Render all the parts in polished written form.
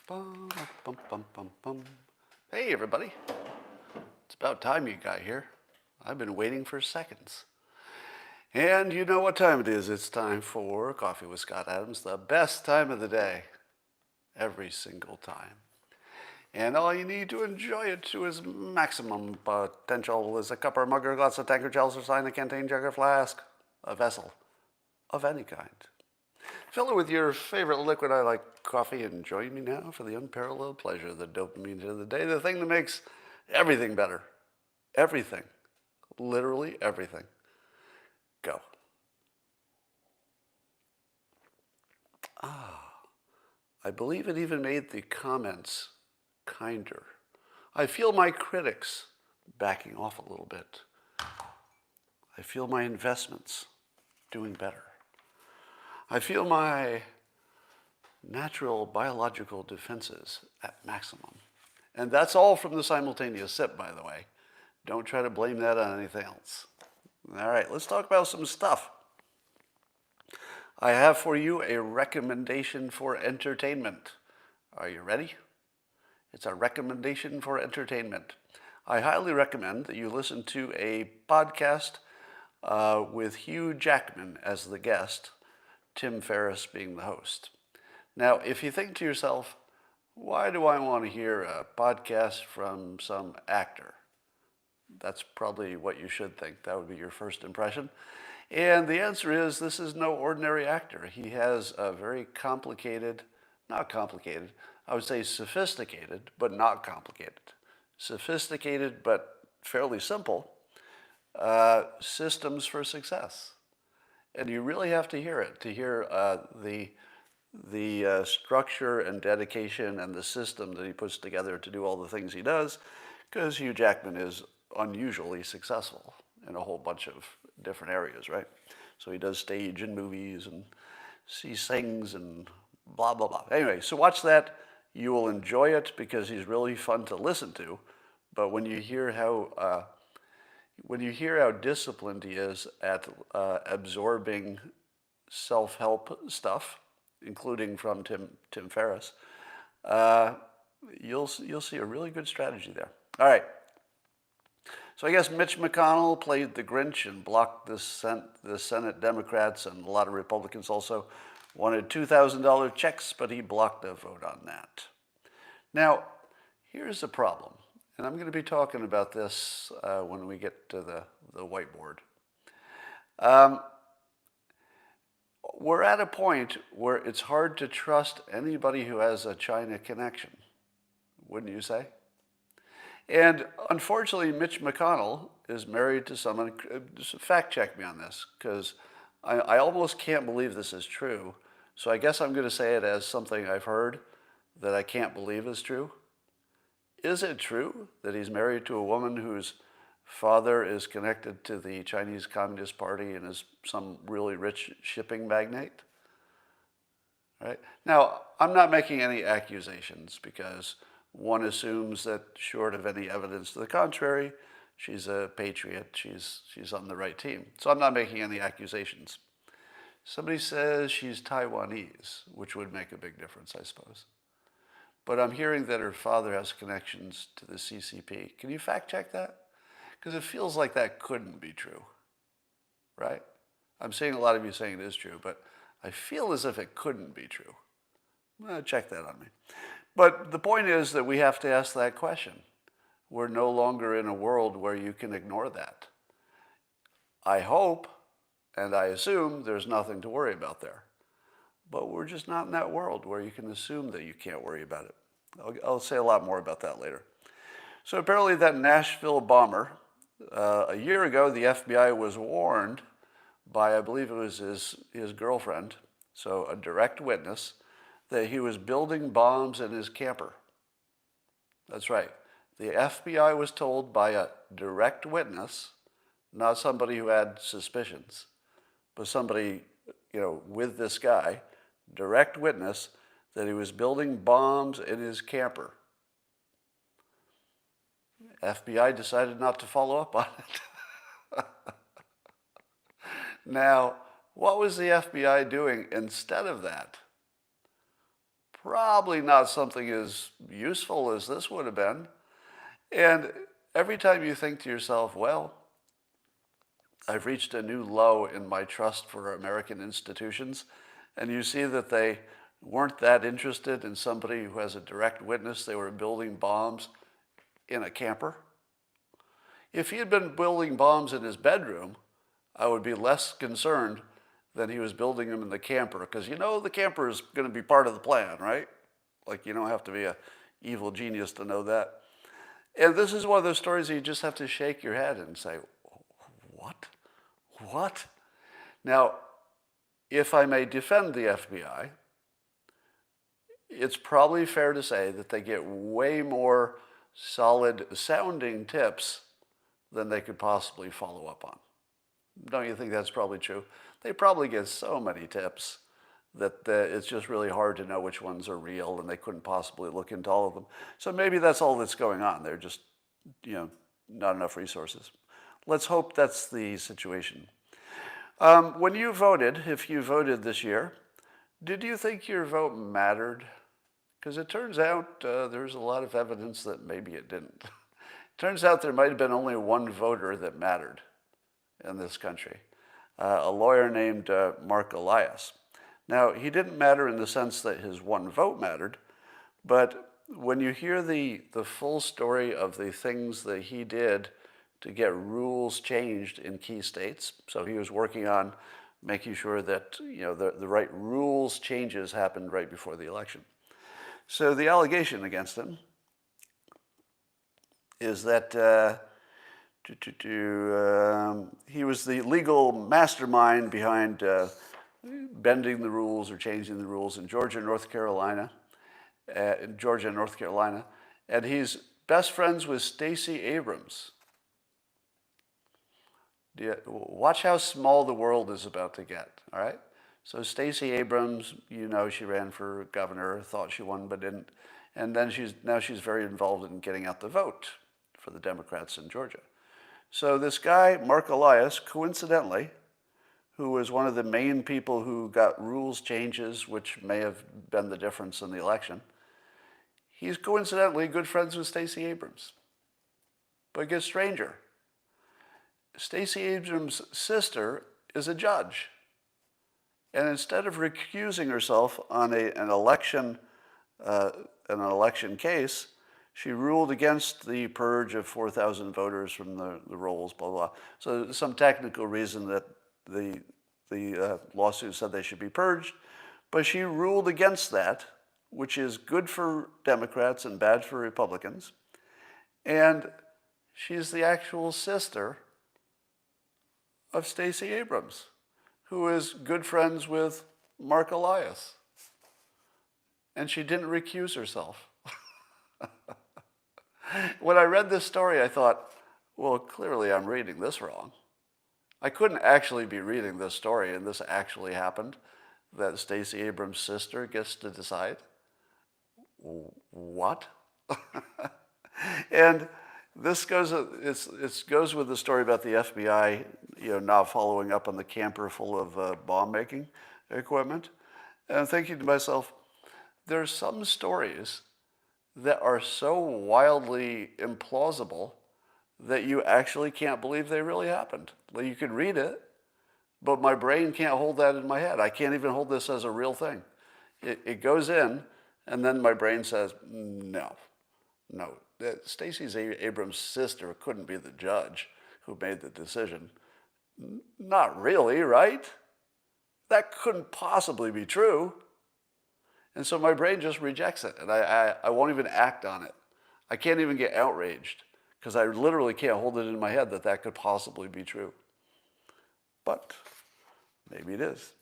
Bum, bum, bum, bum, bum. Hey, everybody. It's about time you got here. I've been waiting for seconds. And you know what time it is. It's time for Coffee with Scott Adams, the best time of the day, every single time. And all you need to enjoy it to its maximum potential is a cup or mug or glass, a tanker, chalice or sign, a canteen, jug or flask, a vessel of any kind. Fill it with your favorite liquid. I like coffee, and join me now for the unparalleled pleasure, the dopamine of the day, the thing that makes everything better. Everything. Literally everything. Go. I believe it even made the comments kinder. I feel my critics backing off a little bit. I feel my investments doing better. I feel my natural biological defenses at maximum. And that's all from the simultaneous sip, by the way. Don't try to blame that on anything else. All right, let's talk about some stuff. I have for you a recommendation for entertainment. Are you ready? It's a recommendation for entertainment. I highly recommend that you listen to a podcast with Hugh Jackman as the guest, Tim Ferriss being the host. Now, if you think to yourself, why do I want to hear a podcast from some actor? That's probably what you should think. That would be your first impression. And the answer is, this is no ordinary actor. He has a very complicated, not complicated, I would say sophisticated, but not complicated. Sophisticated, but fairly simple systems for success. And you really have to hear it to hear the structure and dedication and the system that he puts together to do all the things he does, because Hugh Jackman is unusually successful in a whole bunch of different areas, right? So he does stage and movies, and he sings and blah, blah, blah. Anyway, so watch that. You will enjoy it because he's really fun to listen to. But when you hear how disciplined he is at absorbing self-help stuff, including from Tim Ferriss, you'll see a really good strategy there. All right. So I guess Mitch McConnell played the Grinch and blocked the Senate Democrats, and a lot of Republicans also wanted $2,000 checks, but he blocked a vote on that. Now, here's the problem. And I'm going to be talking about this when we get to the whiteboard. We're at a point where it's hard to trust anybody who has a China connection, wouldn't you say? And unfortunately, Mitch McConnell is married to someone. Fact check me on this, because I almost can't believe this is true. So I guess I'm going to say it as something I've heard that I can't believe is true. Is it true that he's married to a woman whose father is connected to the Chinese Communist Party and is some really rich shipping magnate? Right? Now, I'm not making any accusations, because one assumes that, short of any evidence to the contrary, she's a patriot, she's on the right team. So I'm not making any accusations. Somebody says she's Taiwanese, which would make a big difference, I suppose. But I'm hearing that her father has connections to the CCP. Can you fact check that? Because it feels like that couldn't be true, right? I'm seeing a lot of you saying it is true, but I feel as if it couldn't be true. Check that on me. But the point is that we have to ask that question. We're no longer in a world where you can ignore that. I hope, and I assume, there's nothing to worry about there. But we're just not in that world where you can assume that you can't worry about it. I'll say a lot more about that later. So apparently that Nashville Bomber, a year ago, the FBI was warned by, I believe it was his girlfriend, so a direct witness, that he was building bombs in his camper. That's right. The FBI was told by a direct witness, not somebody who had suspicions, but somebody, with this guy, direct witness, that he was building bombs in his camper. FBI decided not to follow up on it. Now, what was the FBI doing instead of that? probably not something as useful as this would have been. And every time you think to yourself, well, I've reached a new low in my trust for American institutions, and you see that they weren't that interested in somebody who has a direct witness they were building bombs in a camper. If he had been building bombs in his bedroom, I would be less concerned than he was building them in the camper, because you know the camper is going to be part of the plan, right? Like, you don't have to be an evil genius to know that. And this is one of those stories that you just have to shake your head and say, what? What? Now, if I may defend the FBI, it's probably fair to say that they get way more solid sounding tips than they could possibly follow up on. Don't you think that's probably true? They probably get so many tips that it's just really hard to know which ones are real, and they couldn't possibly look into all of them. So maybe that's all that's going on. They're just, not enough resources. Let's hope that's the situation. When you voted, if you voted this year, did you think your vote mattered? Because it turns out there's a lot of evidence that maybe it didn't. It turns out there might have been only one voter that mattered in this country, a lawyer named Mark Elias. Now, he didn't matter in the sense that his one vote mattered, but when you hear the full story of the things that he did to get rules changed in key states, so he was working on making sure that the right rules changes happened right before the election. So the allegation against him is that he was the legal mastermind behind bending the rules or changing the rules in Georgia and North Carolina, and he's best friends with Stacey Abrams. Watch how small the world is about to get, all right? So Stacey Abrams, she ran for governor, thought she won but didn't, and then she's very involved in getting out the vote for the Democrats in Georgia. So this guy, Mark Elias, coincidentally, who was one of the main people who got rules changes, which may have been the difference in the election, he's coincidentally good friends with Stacey Abrams. But it gets stranger. Stacey Abrams' sister is a judge. And instead of recusing herself on an election case, she ruled against the purge of 4,000 voters from the rolls, blah, blah. So there's some technical reason that the lawsuit said they should be purged, but she ruled against that, which is good for Democrats and bad for Republicans. And she's the actual sister of Stacey Abrams, who is good friends with Mark Elias. And she didn't recuse herself. When I read this story, I thought, well, clearly I'm reading this wrong. I couldn't actually be reading this story and this actually happened, that Stacey Abrams' sister gets to decide. What? And this goes with the story about the FBI, not following up on the camper full of bomb-making equipment. And I'm thinking to myself, there are some stories that are so wildly implausible that you actually can't believe they really happened. Like, you could read it, but my brain can't hold that in my head. I can't even hold this as a real thing. It goes in, and then my brain says, no. Stacey Abrams' sister couldn't be the judge who made the decision. Not really, right? That couldn't possibly be true. And so my brain just rejects it, and I won't even act on it. I can't even get outraged, because I literally can't hold it in my head that could possibly be true. But maybe it is.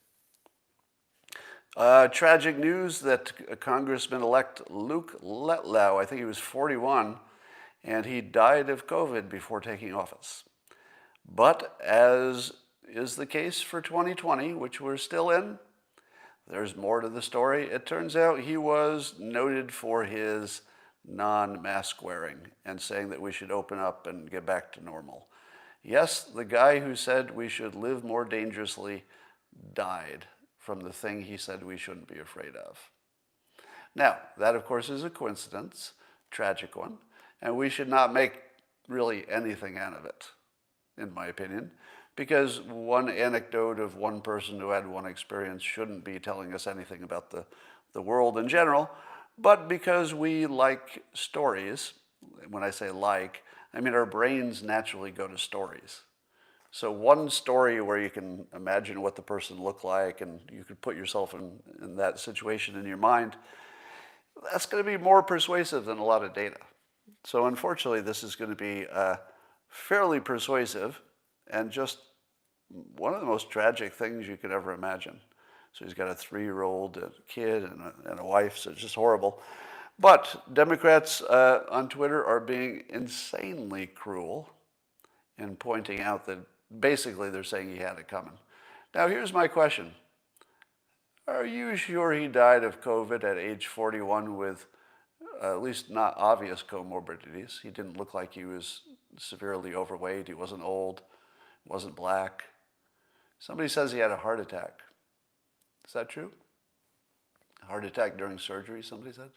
Tragic news that Congressman-elect Luke Letlow, I think he was 41, and he died of COVID before taking office. But as is the case for 2020, which we're still in, there's more to the story. It turns out he was noted for his non-mask wearing and saying that we should open up and get back to normal. Yes, the guy who said we should live more dangerously died from the thing he said we shouldn't be afraid of. Now, that of course is a coincidence, tragic one, and we should not make really anything out of it, in my opinion, because one anecdote of one person who had one experience shouldn't be telling us anything about the world in general, but because we like stories. When I say like, I mean our brains naturally go to stories. So one story where you can imagine what the person looked like and you could put yourself in that situation in your mind, that's going to be more persuasive than a lot of data. So unfortunately, this is going to be fairly persuasive and just one of the most tragic things you could ever imagine. So he's got a 3-year-old kid and a wife, so it's just horrible. But Democrats on Twitter are being insanely cruel in pointing out that basically they're saying he had it coming. Now here's my question. Are you sure he died of COVID at age 41 with at least not obvious comorbidities? He didn't look like he was severely overweight. He wasn't old, wasn't black. Somebody says he had a heart attack. Is that true? A heart attack during surgery, somebody said?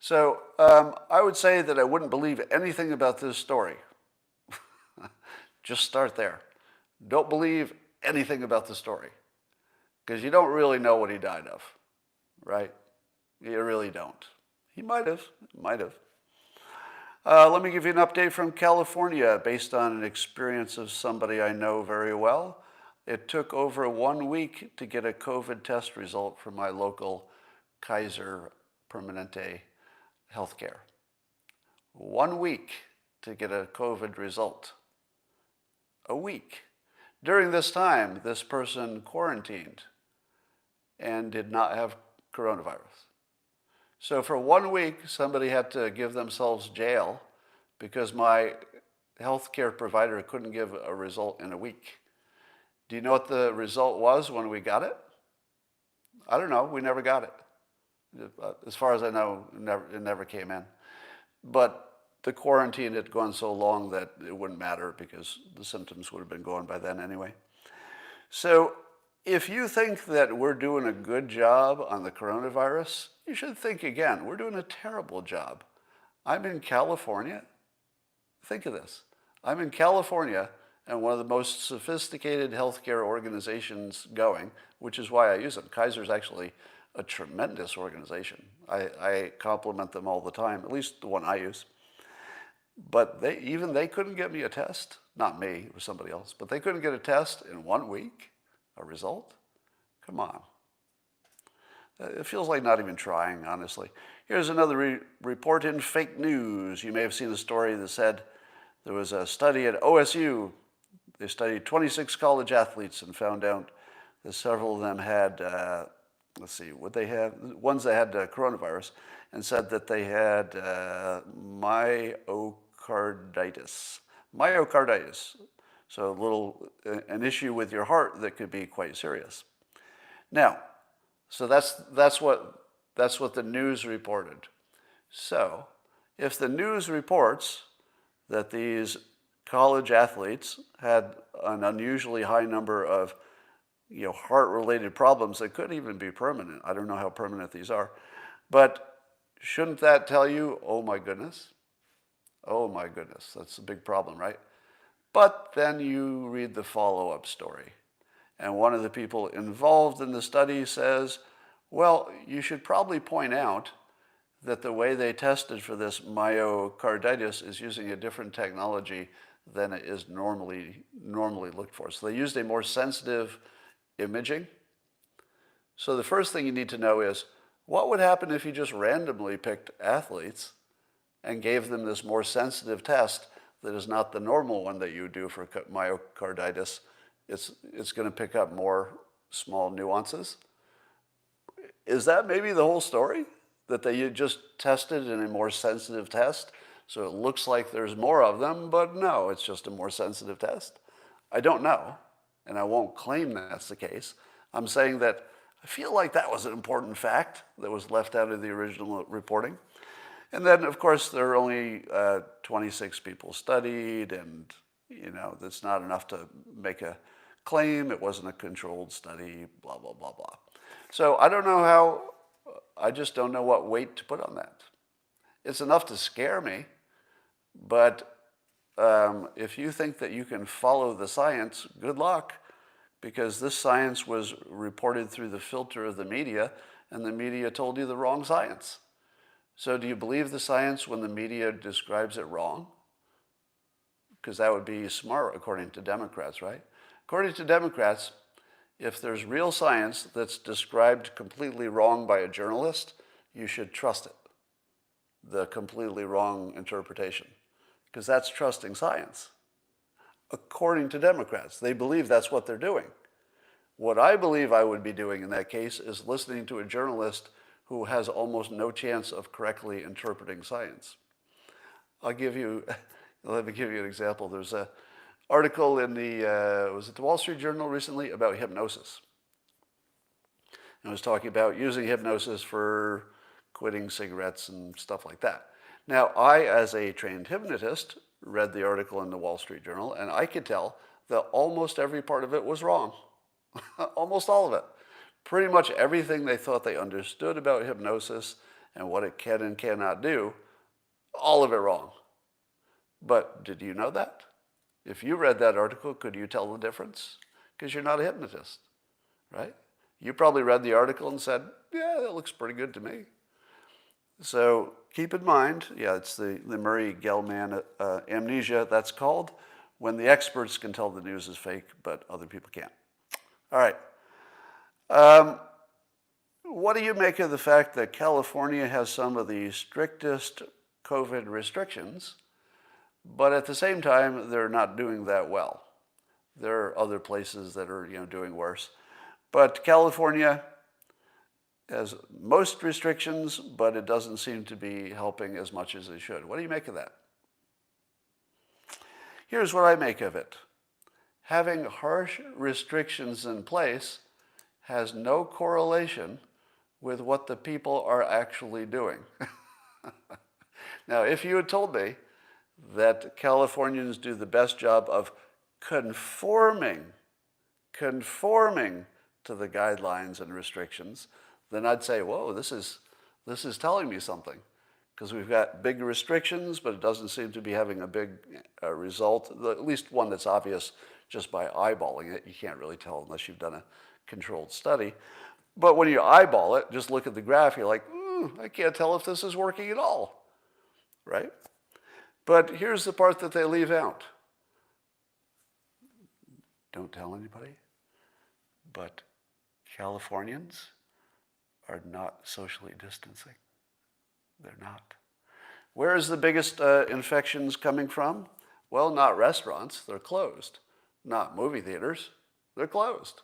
So I would say that I wouldn't believe anything about this story. Just start there. Don't believe anything about the story, because you don't really know what he died of, right? You really don't. He might have. Let me give you an update from California based on an experience of somebody I know very well. It took over 1 week to get a COVID test result from my local Kaiser Permanente healthcare. 1 week to get a COVID result. A week. During this time, this person quarantined and did not have coronavirus. So for 1 week, somebody had to give themselves jail because my healthcare provider couldn't give a result in a week. Do you know what the result was when we got it? I don't know. We never got it. As far as I know, it never came in. But the quarantine had gone so long that it wouldn't matter because the symptoms would have been gone by then anyway. So if you think that we're doing a good job on the coronavirus, you should think again. We're doing a terrible job. I'm in California. Think of this. I'm in California and one of the most sophisticated healthcare organizations going, which is why I use them. Kaiser's actually a tremendous organization. I compliment them all the time, at least the one I use. But they couldn't get me a test. Not me, it was somebody else. But they couldn't get a test in 1 week, a result? Come on. It feels like not even trying, honestly. Here's another report in fake news. You may have seen the story that said there was a study at OSU. They studied 26 college athletes and found out that several of them had, what they have, ones that had coronavirus, and said that they had myocarditis. Myocarditis. So an issue with your heart that could be quite serious. Now, so that's what the news reported. So, if the news reports that these college athletes had an unusually high number of heart-related problems that could even be permanent. I don't know how permanent these are. But shouldn't that tell you, oh my goodness, that's a big problem, right? But then you read the follow-up story. And one of the people involved in the study says, well, you should probably point out that the way they tested for this myocarditis is using a different technology than it is normally looked for. So they used a more sensitive imaging. So the first thing you need to know is, what would happen if you just randomly picked athletes and gave them this more sensitive test that is not the normal one that you do for myocarditis? It's going to pick up more small nuances. Is that maybe the whole story? That they just tested in a more sensitive test, so it looks like there's more of them, but no, it's just a more sensitive test? I don't know, and I won't claim that's the case. I'm saying that I feel like that was an important fact that was left out of the original reporting. And then, of course, there are only 26 people studied, and that's not enough to make a claim. It wasn't a controlled study, blah, blah, blah, blah. So I don't know how I just don't know what weight to put on that. It's enough to scare me, but if you think that you can follow the science, good luck, because this science was reported through the filter of the media, and the media told you the wrong science. So do you believe the science when the media describes it wrong? Because that would be smart according to Democrats, right? According to Democrats, if there's real science that's described completely wrong by a journalist, you should trust it, the completely wrong interpretation, because that's trusting science. According to Democrats, they believe that's what they're doing. What I believe I would be doing in that case is listening to a journalist who has almost no chance of correctly interpreting science. Let me give you an example. There's an article in was it the Wall Street Journal recently about hypnosis. And it was talking about using hypnosis for quitting cigarettes and stuff like that. Now, I, as a trained hypnotist, read the article in the Wall Street Journal, and I could tell that almost every part of it was wrong. Almost all of it. Pretty much everything they thought they understood about hypnosis and what it can and cannot do, all of it wrong. But did you know that? If you read that article, could you tell the difference? Because you're not a hypnotist, right? You probably read the article and said, yeah, that looks pretty good to me. So keep in mind, yeah, it's the Murray-Gell-Mann amnesia, that's called, when the experts can tell the news is fake, but other people can't. All right. What do you make of the fact that California has some of the strictest COVID restrictions, but at the same time, they're not doing that well? There are other places that are, doing worse. But California has most restrictions, but it doesn't seem to be helping as much as it should. What do you make of that? Here's what I make of it. Having harsh restrictions in place has no correlation with what the people are actually doing. Now, if you had told me that Californians do the best job of conforming to the guidelines and restrictions, then I'd say, whoa, this is telling me something. Because we've got big restrictions, but it doesn't seem to be having a big result, at least one that's obvious just by eyeballing it. You can't really tell unless you've done a controlled study. But when you eyeball it, just look at the graph, you're like, I can't tell if this is working at all, right? But here's the part that they leave out. Don't tell anybody, but Californians are not socially distancing. They're not. Where is the biggest infections coming from? Well, not restaurants, they're closed. Not movie theaters, they're closed.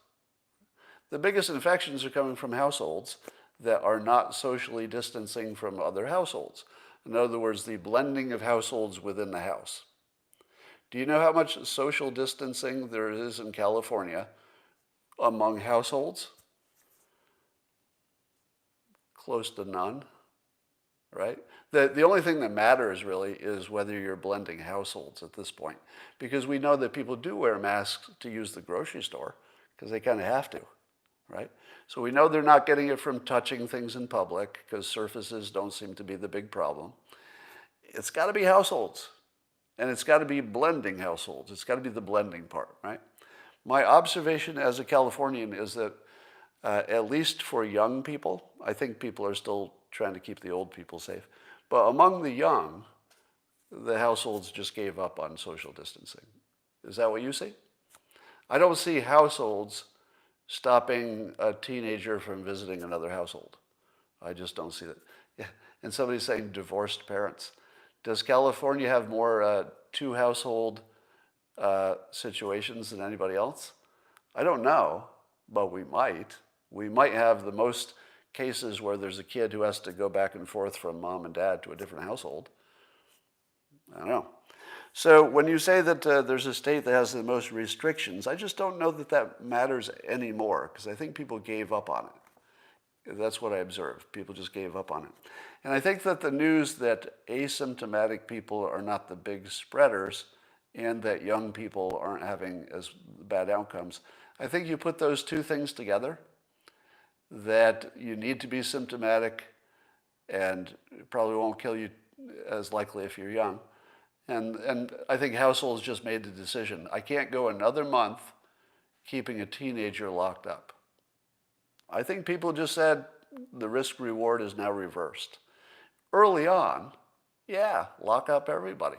The biggest infections are coming from households that are not socially distancing from other households. In other words, the blending of households within the house. Do you know how much social distancing there is in California among households? Close to none, right? The only thing that matters really is whether you're blending households at this point, because we know that people do wear masks to use the grocery store because they kind of have to, right? So we know they're not getting it from touching things in public because surfaces don't seem to be the big problem. It's got to be households, and it's got to be blending households. It's got to be the blending part, right? My observation as a Californian is that at least for young people, I think people are still trying to keep the old people safe. But among the young, the households just gave up on social distancing. Is that what you see? I don't see households stopping a teenager from visiting another household. I just don't see that. Yeah. And somebody's saying divorced parents. Does California have more two-household situations than anybody else? I don't know, but we might. We might have the most cases where there's a kid who has to go back and forth from mom and dad to a different household. I don't know. So when you say that there's a state that has the most restrictions, I just don't know that that matters anymore, because I think people gave up on it. That's what I observed. People just gave up on it. And I think that the news that asymptomatic people are not the big spreaders and that young people aren't having as bad outcomes, I think you put those two things together, that you need to be symptomatic and it probably won't kill you as likely if you're young. And I think households just made the decision. I can't go another month keeping a teenager locked up. I think people just said the risk reward is now reversed. Early on, yeah, lock up everybody.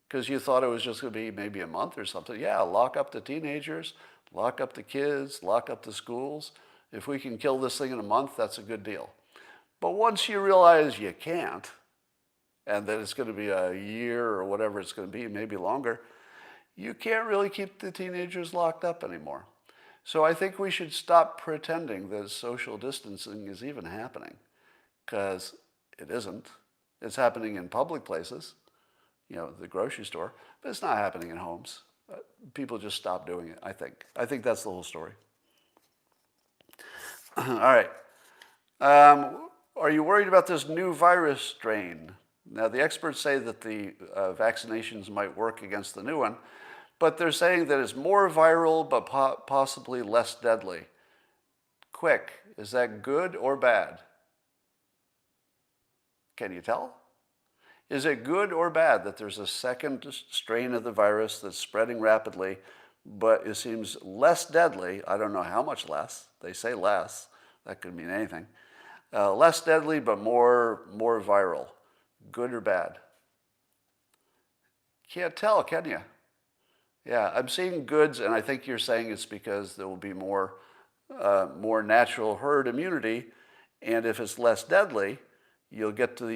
Because you thought it was just going to be maybe a month or something. Yeah, lock up the teenagers, lock up the kids, lock up the schools. If we can kill this thing in a month, that's a good deal. But once you realize you can't, and that it's going to be a year or whatever it's going to be, maybe longer, you can't really keep the teenagers locked up anymore. So I think we should stop pretending that social distancing is even happening, because it isn't. It's happening in public places, the grocery store, but it's not happening in homes. People just stop doing it, I think. I think that's the whole story. All right. Are you worried about this new virus strain? Now, the experts say that the vaccinations might work against the new one, but they're saying that it's more viral but possibly less deadly. Quick, is that good or bad? Can you tell? Is it good or bad that there's a second strain of the virus that's spreading rapidly, but it seems less deadly? I don't know how much less. They say less. That could mean anything. Less deadly, but more viral. Good or bad? Can't tell, can you? Yeah, I'm seeing goods, and I think you're saying it's because there will be more natural herd immunity, and if it's less deadly, you'll get to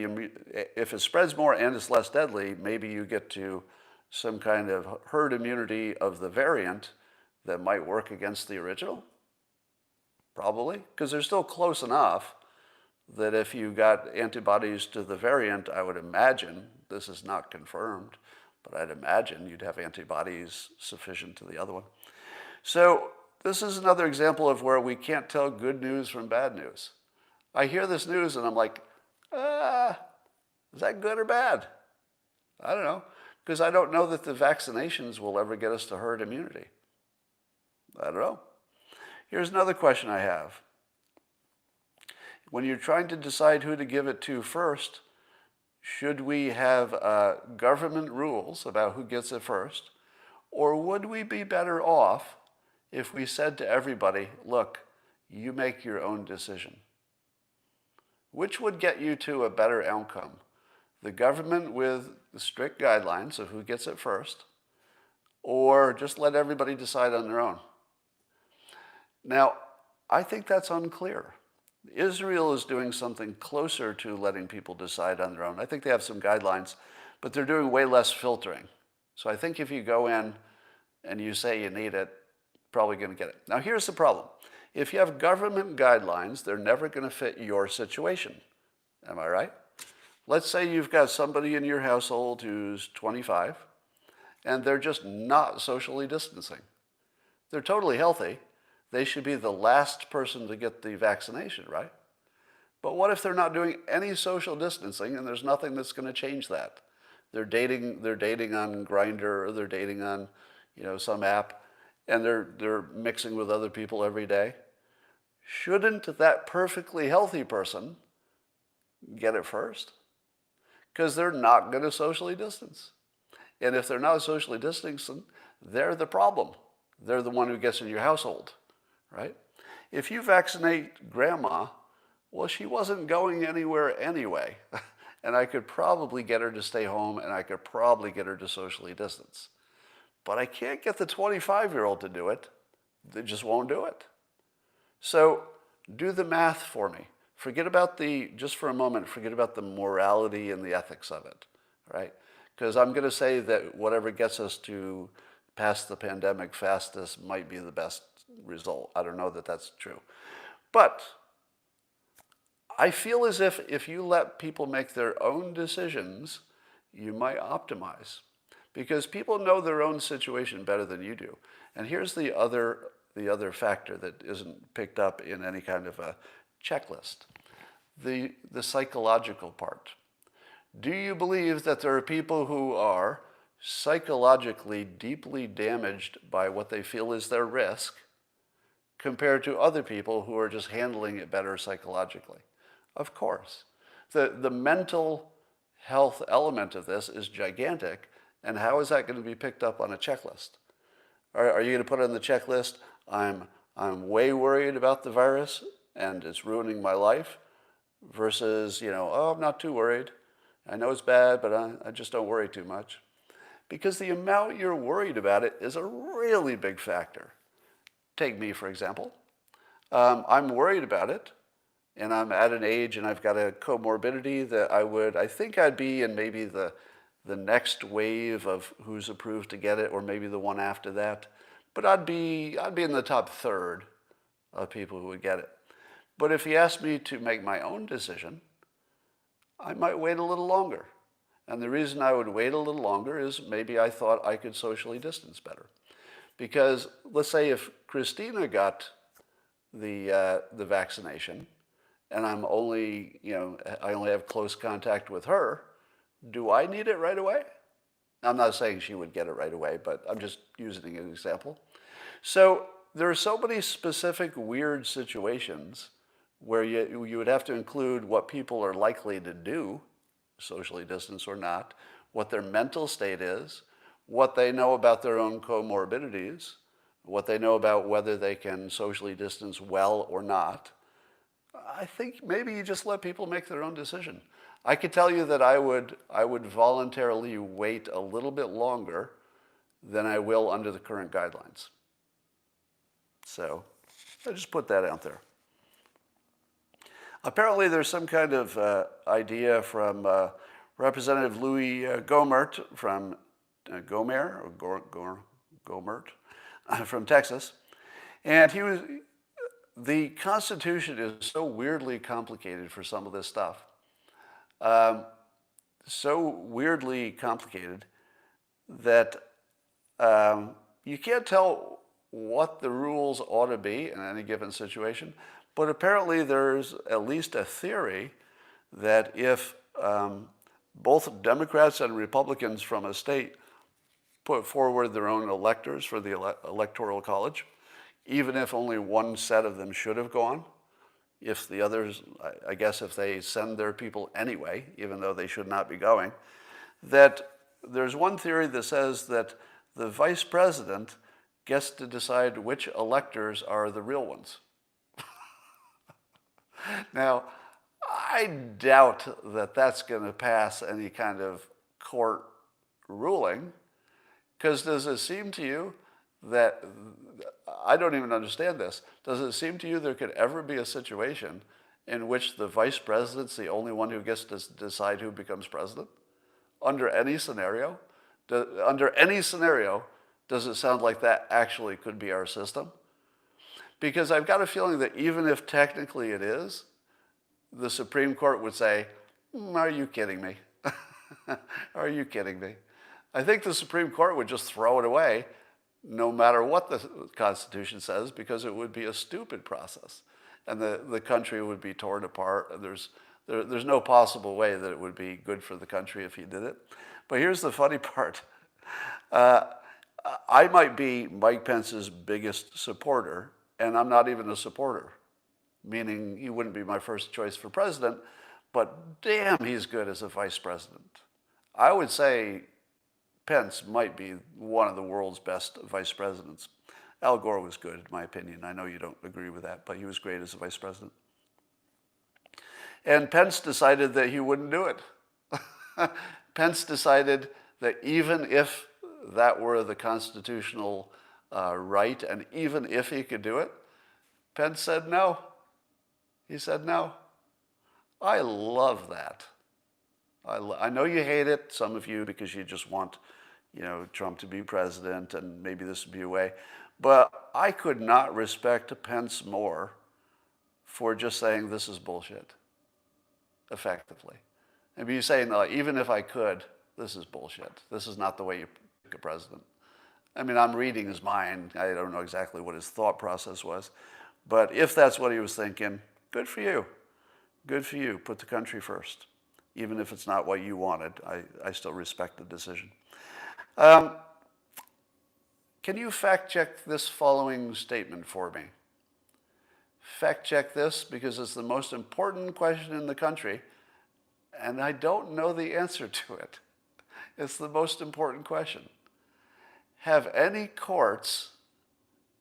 if it spreads more and it's less deadly, maybe you get to some kind of herd immunity of the variant that might work against the original? Probably, because they're still close enough that if you got antibodies to the variant, I would imagine, this is not confirmed, but I'd imagine you'd have antibodies sufficient to the other one. So this is another example of where we can't tell good news from bad news. I hear this news and I'm like, is that good or bad? I don't know, because I don't know that the vaccinations will ever get us to herd immunity. I don't know. Here's another question I have. When you're trying to decide who to give it to first, should we have government rules about who gets it first? Or would we be better off if we said to everybody, look, you make your own decision? Which would get you to a better outcome? The government with strict guidelines of who gets it first, or just let everybody decide on their own? Now, I think that's unclear. Israel is doing something closer to letting people decide on their own. I think they have some guidelines, but they're doing way less filtering. So I think if you go in and you say you need it, probably going to get it. Now, here's the problem. If you have government guidelines, they're never going to fit your situation. Am I right? Let's say you've got somebody in your household who's 25, and they're just not socially distancing. They're totally healthy. They should be the last person to get the vaccination, right? But what if they're not doing any social distancing and there's nothing that's going to change that? They're dating on Grindr, or they're dating on, some app, and they're mixing with other people every day. Shouldn't that perfectly healthy person get it first? Because they're not going to socially distance. And if they're not socially distancing, they're the problem. They're the one who gets in your household, right? If you vaccinate grandma, well, she wasn't going anywhere anyway. And I could probably get her to stay home, and I could probably get her to socially distance. But I can't get the 25-year-old to do it. They just won't do it. So do the math for me. Just for a moment, forget about the morality and the ethics of it, right? Because I'm going to say that whatever gets us to pass the pandemic fastest might be the best result. I don't know that that's true. But I feel as if you let people make their own decisions, you might optimize. Because people know their own situation better than you do. And here's the other factor that isn't picked up in any kind of a checklist. The psychological part. Do you believe that there are people who are psychologically deeply damaged by what they feel is their risk, compared to other people who are just handling it better psychologically? Of course. The mental health element of this is gigantic, and how is that going to be picked up on a checklist? Are you going to put on the checklist, I'm way worried about the virus and it's ruining my life, versus, oh, I'm not too worried. I know it's bad, but I just don't worry too much. Because the amount you're worried about it is a really big factor. Take me, for example. I'm worried about it, and I'm at an age and I've got a comorbidity that I think I'd be in maybe the next wave of who's approved to get it, or maybe the one after that. But I'd be in the top third of people who would get it. But if you asked me to make my own decision, I might wait a little longer. And the reason I would wait a little longer is maybe I thought I could socially distance better. Because let's say if Christina got the vaccination, and I only have close contact with her, do I need it right away? I'm not saying she would get it right away, but I'm just using an example. So there are so many specific weird situations where you would have to include what people are likely to do, socially distance or not, what their mental state is, what they know about their own comorbidities, what they know about whether they can socially distance well or not. I think maybe you just let people make their own decision. I could tell you that I would voluntarily wait a little bit longer than I will under the current guidelines. So I just put that out there. Apparently there's some kind of idea from Representative Louis Gohmert from Gohmert from Texas. And the Constitution is so weirdly complicated for some of this stuff. So weirdly complicated that you can't tell what the rules ought to be in any given situation. But apparently there's at least a theory that if both Democrats and Republicans from a state put forward their own electors for the Electoral College, even if only one set of them should have gone, if the others, I guess if they send their people anyway, even though they should not be going, that there's one theory that says that the vice president gets to decide which electors are the real ones. Now, I doubt that that's going to pass any kind of court ruling, because does it seem to you that, I don't even understand this, does it seem to you there could ever be a situation in which the vice president's the only one who gets to decide who becomes president? Under any scenario? Under any scenario, does it sound like that actually could be our system? Because I've got a feeling that even if technically it is, the Supreme Court would say, are you kidding me? Are you kidding me? I think the Supreme Court would just throw it away no matter what the Constitution says, because it would be a stupid process. And the country would be torn apart. And there's no possible way that it would be good for the country if you did it. But here's the funny part. I might be Mike Pence's biggest supporter, and I'm not even a supporter, meaning he wouldn't be my first choice for president, but damn, he's good as a vice president. I would say Pence might be one of the world's best vice presidents. Al Gore was good, in my opinion. I know you don't agree with that, but he was great as a vice president. And Pence decided that he wouldn't do it. Pence decided that even if that were the constitutional right, and even if he could do it, Pence said no. He said no. I love that. I know you hate it, some of you, because you just want, Trump to be president and maybe this would be a way. But I could not respect Pence more for just saying this is bullshit, effectively. And be saying, even if I could, this is bullshit. This is not the way you pick a president. I mean, I'm reading his mind. I don't know exactly what his thought process was. But if that's what he was thinking, good for you. Good for you. Put the country first. Even if it's not what you wanted, I still respect the decision. Can you fact check this following statement for me? fact check this because it's the most important question in the country, and I don't know the answer to it. It's the most important question. Have any courts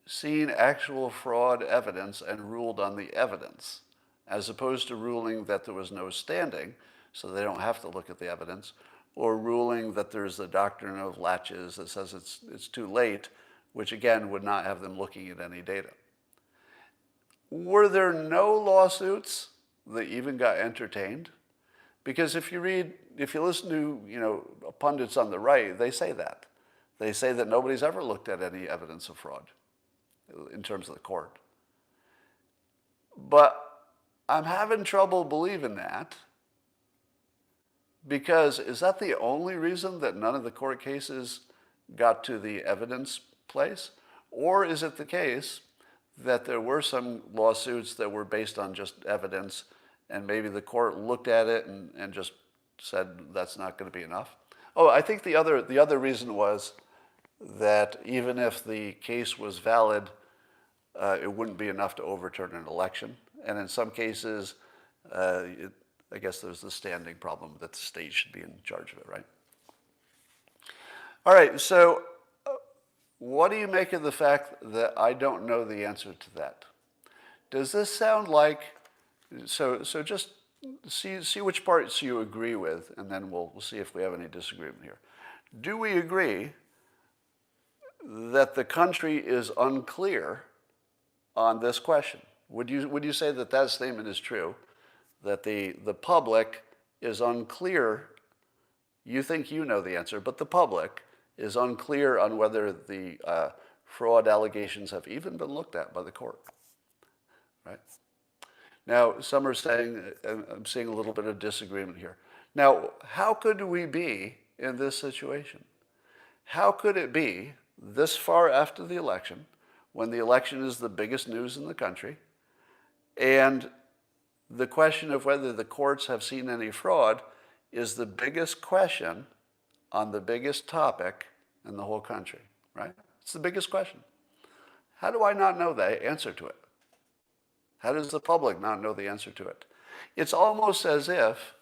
seen actual fraud evidence and ruled on the evidence, as opposed to ruling that there was no standing, so they don't have to look at the evidence, or ruling that there's the doctrine of latches that says it's too late, which again would not have them looking at any data. Were there no lawsuits that even got entertained? Because if you listen to pundits on the right, they say that. They say that nobody's ever looked at any evidence of fraud in terms of the court. But I'm having trouble believing that, because is that the only reason that none of the court cases got to the evidence place? Or is it the case that there were some lawsuits that were based on just evidence, and maybe the court looked at it and just said that's not going to be enough? Oh, I think the other reason was that even if the case was valid, it wouldn't be enough to overturn an election. And in some cases, I guess there's the standing problem that the state should be in charge of it, right? All right, so what do you make of the fact that I don't know the answer to that? Does this sound like, so just see which parts you agree with, and then we'll see if we have any disagreement here. Do we agree that the country is unclear on this question? Would you say that that statement is true, that the public is unclear? You think you know the answer, but the public is unclear on whether the fraud allegations have even been looked at by the court, right? Now, some are saying, I'm seeing a little bit of disagreement here. Now, how could we be in this situation? How could it be this far after the election, when the election is the biggest news in the country, and the question of whether the courts have seen any fraud is the biggest question on the biggest topic in the whole country, right? It's the biggest question. How do I not know the answer to it? How does the public not know the answer to it? It's almost as if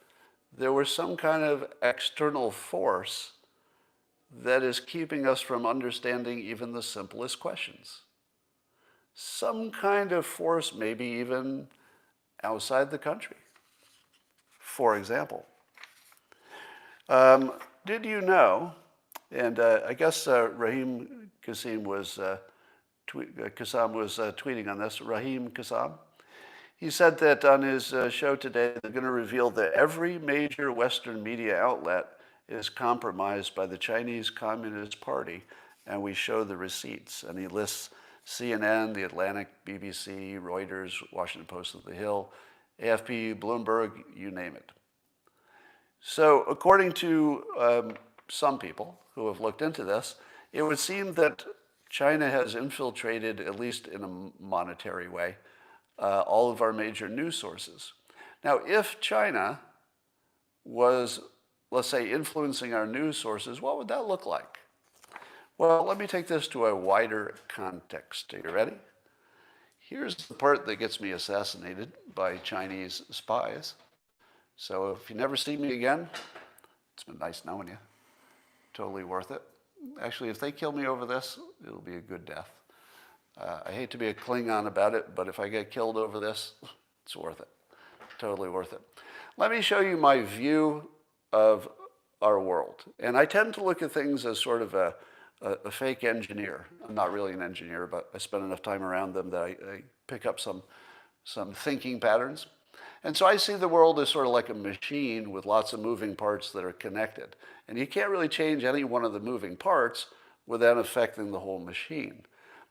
there was some kind of external force that is keeping us from understanding even the simplest questions. Some kind of force, maybe even outside the country. For example, did you know, and I guess Raheem Kassam was tweeting on this, Raheem Kassam. He said that on his show today, they're going to reveal that every major Western media outlet is compromised by the Chinese Communist Party, and we show the receipts. And he lists CNN, The Atlantic, BBC, Reuters, Washington Post, The Hill, AFP, Bloomberg, you name it. So according to some people who have looked into this, it would seem that China has infiltrated, at least in a monetary way, all of our major news sources. Now, if China was, let's say, influencing our news sources, what would that look like? Well, let me take this to a wider context. Are you ready? Here's the part that gets me assassinated by Chinese spies. So if you never see me again, it's been nice knowing you. Totally worth it. Actually, if they kill me over this, it'll be a good death. I hate to be a Klingon about it, but if I get killed over this, it's worth it. Totally worth it. Let me show you my view of our world. And I tend to look at things as sort of a fake engineer. I'm not really an engineer, but I spend enough time around them that I pick up some thinking patterns. And so I see the world as sort of like a machine with lots of moving parts that are connected. And you can't really change any one of the moving parts without affecting the whole machine.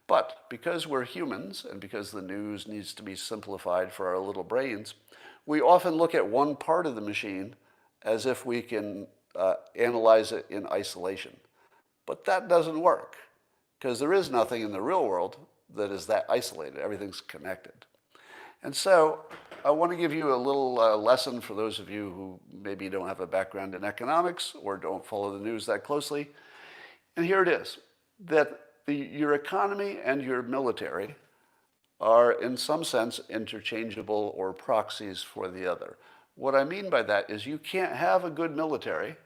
But because we're humans, and because the news needs to be simplified for our little brains, we often look at one part of the machine as if we can analyze it in isolation. But that doesn't work, because there is nothing in the real world that is that isolated. Everything's connected. And so I want to give you a little lesson for those of you who maybe don't have a background in economics or don't follow the news that closely. And here it is, that your economy and your military are in some sense interchangeable or proxies for the other. What I mean by that is you can't have a good military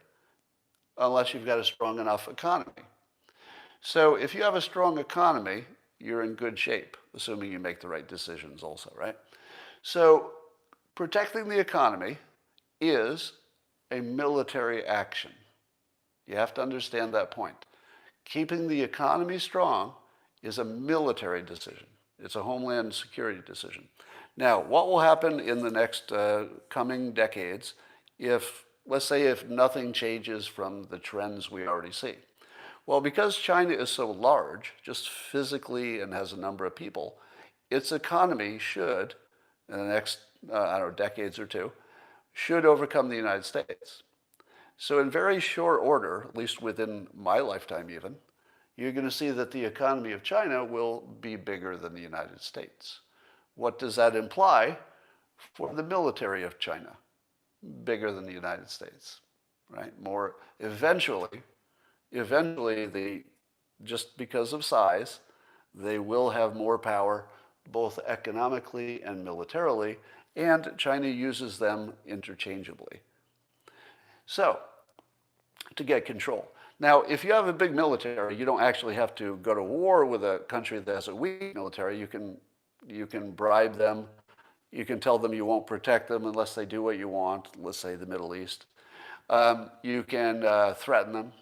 unless you've got a strong enough economy. So if you have a strong economy, you're in good shape, assuming you make the right decisions also, right? So protecting the economy is a military action. You have to understand that point. Keeping the economy strong is a military decision. It's a homeland security decision. Now, what will happen in the next coming decades if, let's say, if nothing changes from the trends we already see? Well, because China is so large, just physically, and has a number of people, its economy should, in the next, decades or two, should overcome the United States. So in very short order, at least within my lifetime even, you're going to see that the economy of China will be bigger than the United States. What does that imply for the military of China? Bigger than the United States, right? More, eventually, just because of size, they will have more power, both economically and militarily, and China uses them interchangeably. So, to get control. Now, if you have a big military, you don't actually have to go to war with a country that has a weak military. You can bribe them. You can tell them you won't protect them unless they do what you want, let's say the Middle East. You can threaten them,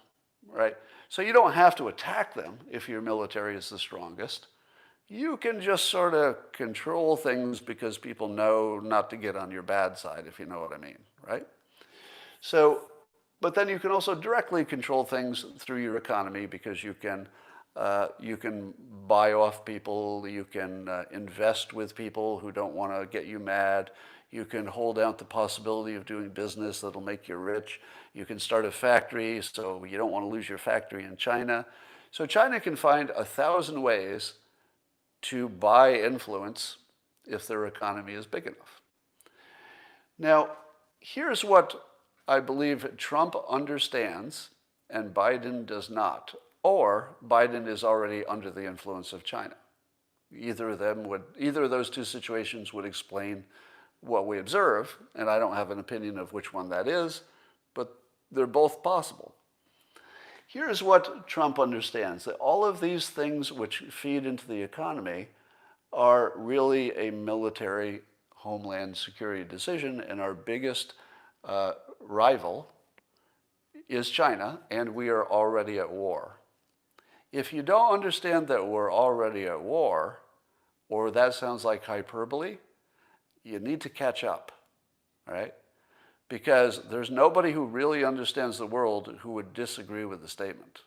right? So you don't have to attack them if your military is the strongest. You can just sort of control things because people know not to get on your bad side, if you know what I mean, right? So, but then you can also directly control things through your economy because you can buy off people, you can invest with people who don't want to get you mad, you can hold out the possibility of doing business that'll make you rich, you can start a factory so you don't want to lose your factory in China. So China can find 1,000 ways to buy influence if their economy is big enough. Now, here's what I believe Trump understands and Biden does not, or Biden is already under the influence of China. Either of those two situations would explain what we observe, and I don't have an opinion of which one that is, but they're both possible. Here's what Trump understands, that all of these things which feed into the economy are really a military homeland security decision, and our biggest rival is China, and we are already at war. If you don't understand that we're already at war, or that sounds like hyperbole, you need to catch up, right? Because there's nobody who really understands the world who would disagree with the statement.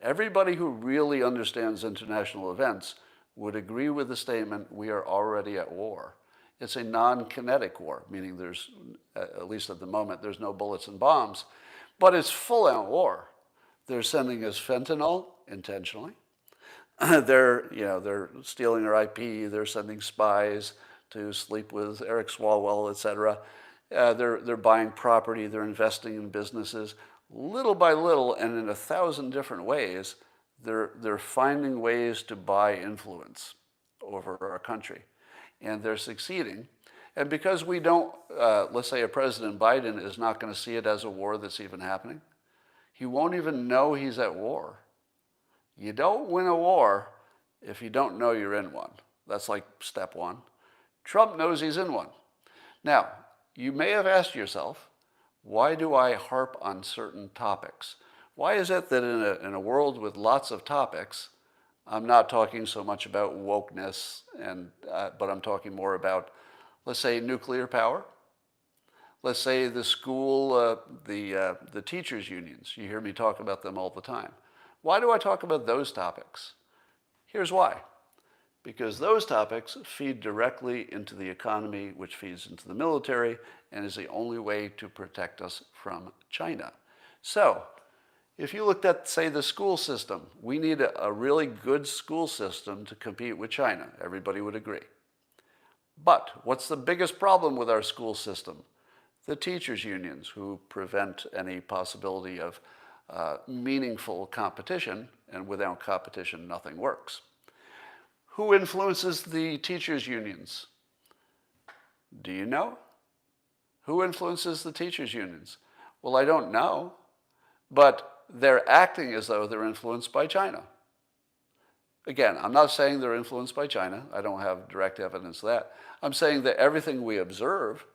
Everybody who really understands international events would agree with the statement, we are already at war. It's a non-kinetic war, meaning there's, at least at the moment, there's no bullets and bombs, but it's full-out war. They're sending us fentanyl intentionally. They're stealing our IP. They're sending spies to sleep with Eric Swalwell, etc. They're buying property. They're investing in businesses. Little by little, and in 1,000 different ways, they're finding ways to buy influence over our country. And they're succeeding. And because we don't, let's say a President Biden is not going to see it as a war that's even happening, he won't even know he's at war. You don't win a war if you don't know you're in one. That's like step one. Trump knows he's in one. Now, you may have asked yourself, why do I harp on certain topics? Why is it that in a world with lots of topics, I'm not talking so much about wokeness, but I'm talking more about, let's say, nuclear power. Let's say the school, the teachers' unions. You hear me talk about them all the time. Why do I talk about those topics? Here's why. Because those topics feed directly into the economy, which feeds into the military, and is the only way to protect us from China. So, if you looked at, say, the school system, we need a really good school system to compete with China. Everybody would agree. But what's the biggest problem with our school system? The teachers' unions, who prevent any possibility of meaningful competition, and without competition, nothing works. Who influences the teachers' unions? Do you know? Who influences the teachers' unions? Well, I don't know, but they're acting as though they're influenced by China. Again, I'm not saying they're influenced by China. I don't have direct evidence of that. I'm saying that everything we observe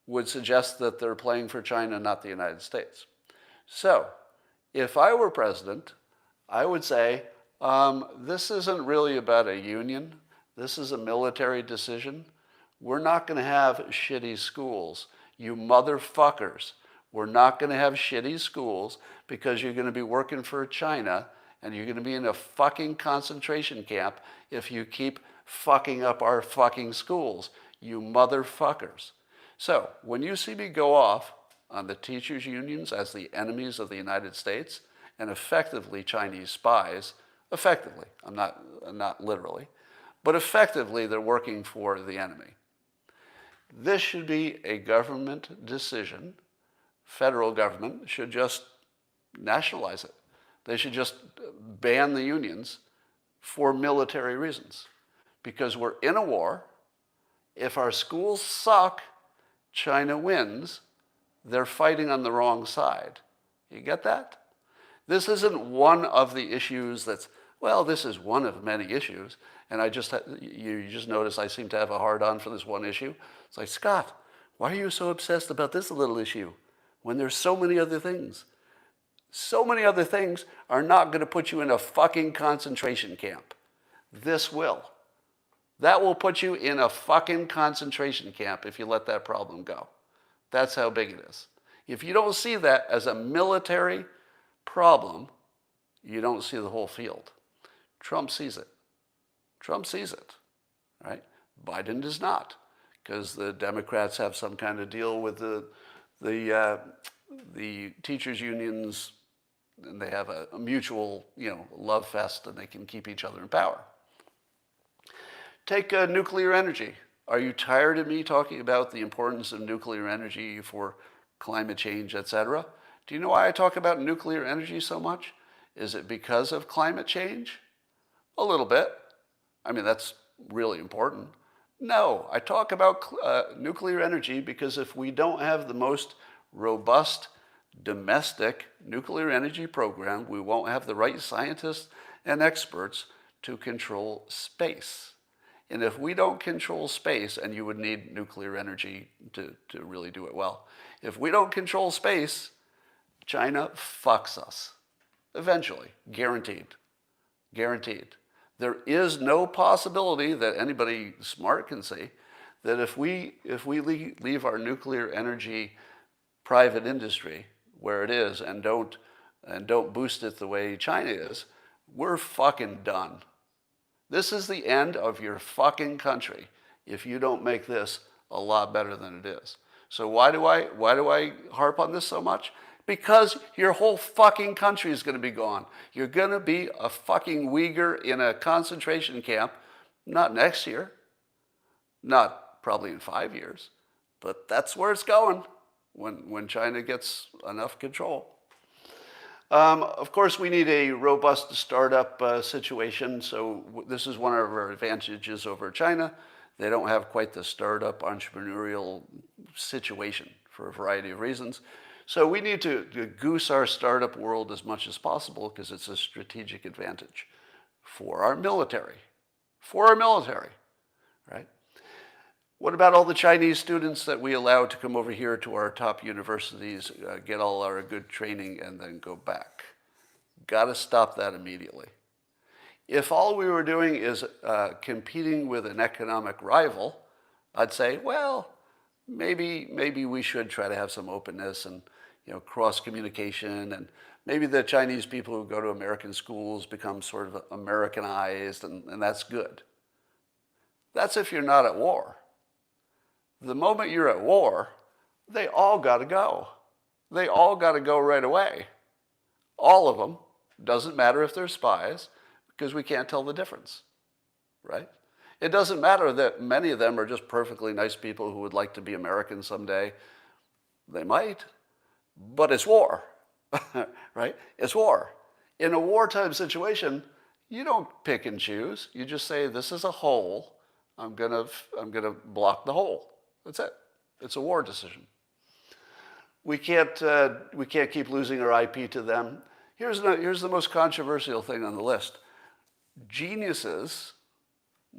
would suggest that they're playing for China, not the United States. So, if I were president, I would say, this isn't really about a union. This is a military decision. We're not going to have shitty schools. You motherfuckers. We're not going to have shitty schools because you're going to be working for China and you're going to be in a fucking concentration camp if you keep fucking up our fucking schools. You motherfuckers. So, when you see me go off on the teachers' unions as the enemies of the United States and effectively Chinese spies, effectively, I'm not literally, but effectively they're working for the enemy. This should be a government decision. Federal government should just nationalize it. They should just ban the unions for military reasons. Because we're in a war. If our schools suck, China wins. They're fighting on the wrong side. You get that? This isn't one of the issues that's, well, this is one of many issues. And you just notice I seem to have a hard-on for this one issue. It's like, Scott, why are you so obsessed about this little issue when there's so many other things? So many other things are not going to put you in a fucking concentration camp. This will. That will put you in a fucking concentration camp if you let that problem go. That's how big it is. If you don't see that as a military problem, you don't see the whole field. Trump sees it. Trump sees it, right? Biden does not, because the Democrats have some kind of deal with the teachers' unions, and they have a mutual, love fest, and they can keep each other in power. Take nuclear energy. Are you tired of me talking about the importance of nuclear energy for climate change, etc.? Do you know why I talk about nuclear energy so much? Is it because of climate change? A little bit. I mean, that's really important. No, I talk about nuclear energy because if we don't have the most robust domestic nuclear energy program, we won't have the right scientists and experts to control space. And if we don't control space, and you would need nuclear energy to really do it well, if we don't control space, China fucks us. Eventually. Guaranteed. Guaranteed. There is no possibility that anybody smart can see that if we leave our nuclear energy private industry where it is and don't boost it the way China is, we're fucking done. This is the end of your fucking country if you don't make this a lot better than it is. So why do I harp on this so much? Because your whole fucking country is going to be gone. You're going to be a fucking Uyghur in a concentration camp, not next year, not probably in 5 years, but that's where it's going when China gets enough control. Of course, we need a robust startup situation. So this is one of our advantages over China. They don't have quite the startup entrepreneurial situation for a variety of reasons. So we need to goose our startup world as much as possible because it's a strategic advantage for our military. For our military, right? What about all the Chinese students that we allow to come over here to our top universities, get all our good training, and then go back? Got to stop that immediately. If all we were doing is competing with an economic rival, I'd say, well, maybe we should try to have some openness and cross communication, and maybe the Chinese people who go to American schools become sort of Americanized, and that's good. That's if you're not at war. The moment you're at war, they all got to go. They all got to go right away. All of them. Doesn't matter if they're spies, because we can't tell the difference, right? It doesn't matter that many of them are just perfectly nice people who would like to be American someday. They might, but it's war, right? It's war. In a wartime situation, You don't pick and choose. You just say, this is a hole. I'm gonna block the hole. That's it. It's a war decision. We can't keep losing our IP to them. Here's the most controversial thing on the list. Geniuses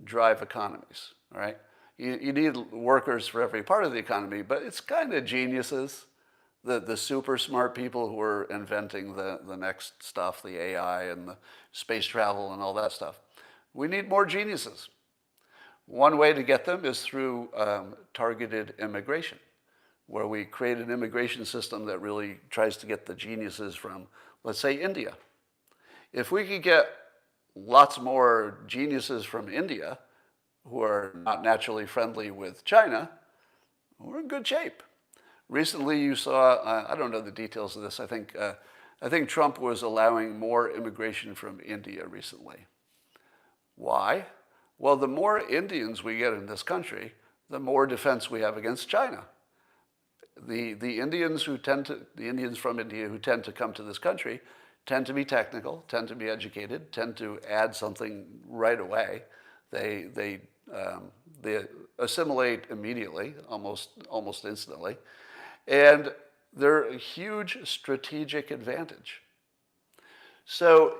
drive economies, all right? You need workers for every part of the economy, but it's kind of geniuses, the super smart people who are inventing the next stuff, the AI and the space travel and all that stuff. We need more geniuses. One way to get them is through targeted immigration, where we create an immigration system that really tries to get the geniuses from, let's say, India. If we could get lots more geniuses from India who are not naturally friendly with China, we're in good shape. Recently, you saw, I don't know the details of this, I think Trump was allowing more immigration from India recently. Why? Well, the more Indians we get in this country, the more defense we have against China. The Indians from India who tend to come to this country tend to be technical, tend to be educated, tend to add something right away. They assimilate immediately, almost instantly, and they're a huge strategic advantage. So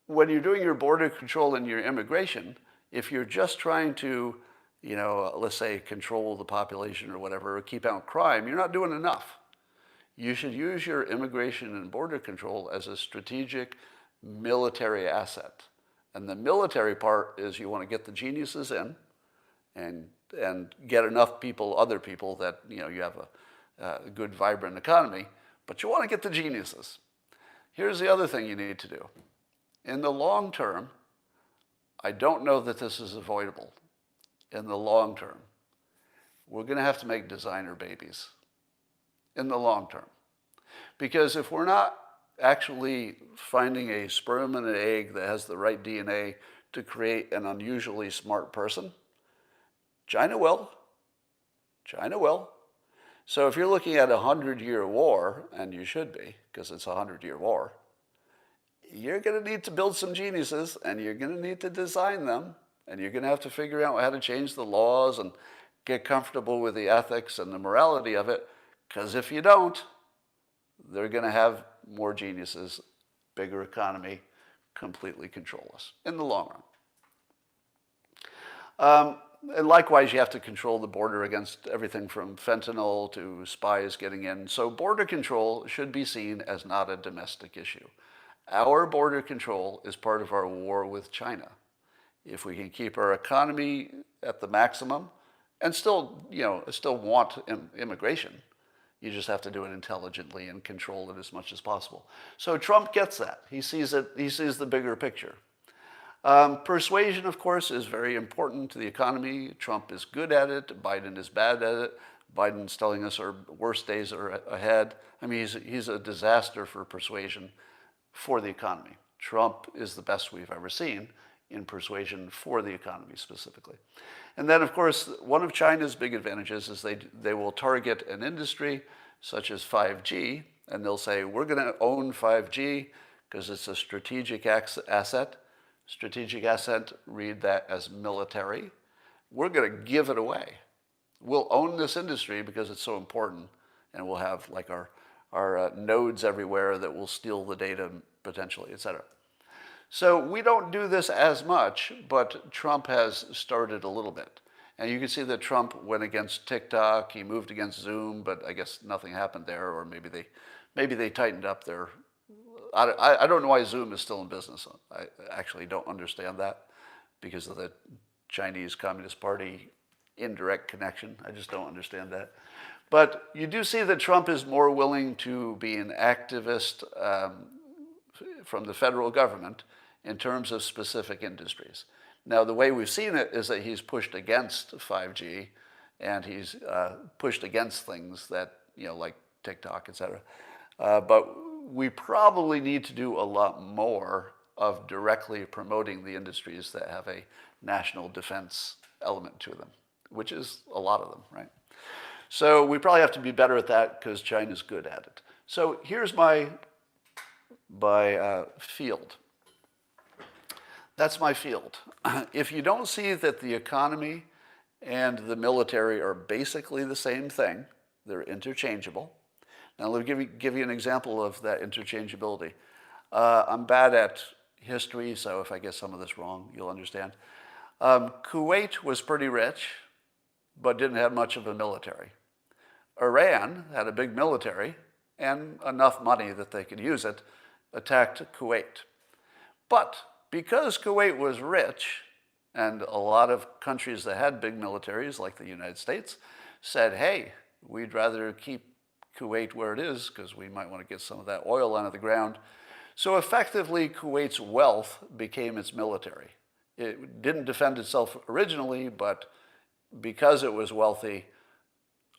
when you're doing your border control and your immigration, if you're just trying to, let's say, control the population or whatever, or keep out crime, you're not doing enough. You should use your immigration and border control as a strategic military asset. And the military part is you want to get the geniuses in and get enough people, other people, that you have a good, vibrant economy, but you want to get the geniuses. Here's the other thing you need to do. In the long term, I don't know that this is avoidable. In the long term, we're going to have to make designer babies. In the long term. Because if we're not actually finding a sperm and an egg that has the right DNA to create an unusually smart person, China will. China will. So if you're looking at a 100-year war, and you should be, because it's a 100-year war, you're going to need to build some geniuses, and you're going to need to design them, and you're going to have to figure out how to change the laws and get comfortable with the ethics and the morality of it, because if you don't, they're going to have more geniuses, bigger economy, completely control us in the long run. And likewise, you have to control the border against everything from fentanyl to spies getting in. So border control should be seen as not a domestic issue. Our border control is part of our war with China. If we can keep our economy at the maximum and still want immigration, you just have to do it intelligently and control it as much as possible. So Trump gets that. He sees it. He sees the bigger picture. Persuasion, of course, is very important to the economy. Trump is good at it. Biden is bad at it. Biden's telling us our worst days are ahead. I mean, he's a disaster for persuasion for the economy. Trump is the best we've ever seen in persuasion for the economy specifically. And then, of course, one of China's big advantages is they will target an industry such as 5G, and they'll say, we're going to own 5G because it's a strategic asset. Strategic asset, read that as military. We're going to give it away. We'll own this industry because it's so important, and we'll have like our nodes everywhere that will steal the data potentially, et cetera. So we don't do this as much, but Trump has started a little bit. And you can see that Trump went against TikTok, he moved against Zoom, but I guess nothing happened there, or maybe they tightened up their, I don't know why Zoom is still in business. I actually don't understand that because of the Chinese Communist Party indirect connection. I just don't understand that. But you do see that Trump is more willing to be an activist from the federal government in terms of specific industries. Now, the way we've seen it is that he's pushed against 5G, and he's pushed against things that, like TikTok, et cetera. But we probably need to do a lot more of directly promoting the industries that have a national defense element to them, which is a lot of them, right? So we probably have to be better at that because China's good at it. So here's my field. That's my field. If you don't see that the economy and the military are basically the same thing, they're interchangeable. Now let me give you an example of that interchangeability. I'm bad at history, so if I get some of this wrong, you'll understand. Kuwait was pretty rich, but didn't have much of a military. Iran had a big military and enough money that they could use it, attacked Kuwait. But because Kuwait was rich, and a lot of countries that had big militaries, like the United States, said, hey, we'd rather keep Kuwait where it is because we might want to get some of that oil out of the ground. So effectively, Kuwait's wealth became its military. It didn't defend itself originally, but because it was wealthy,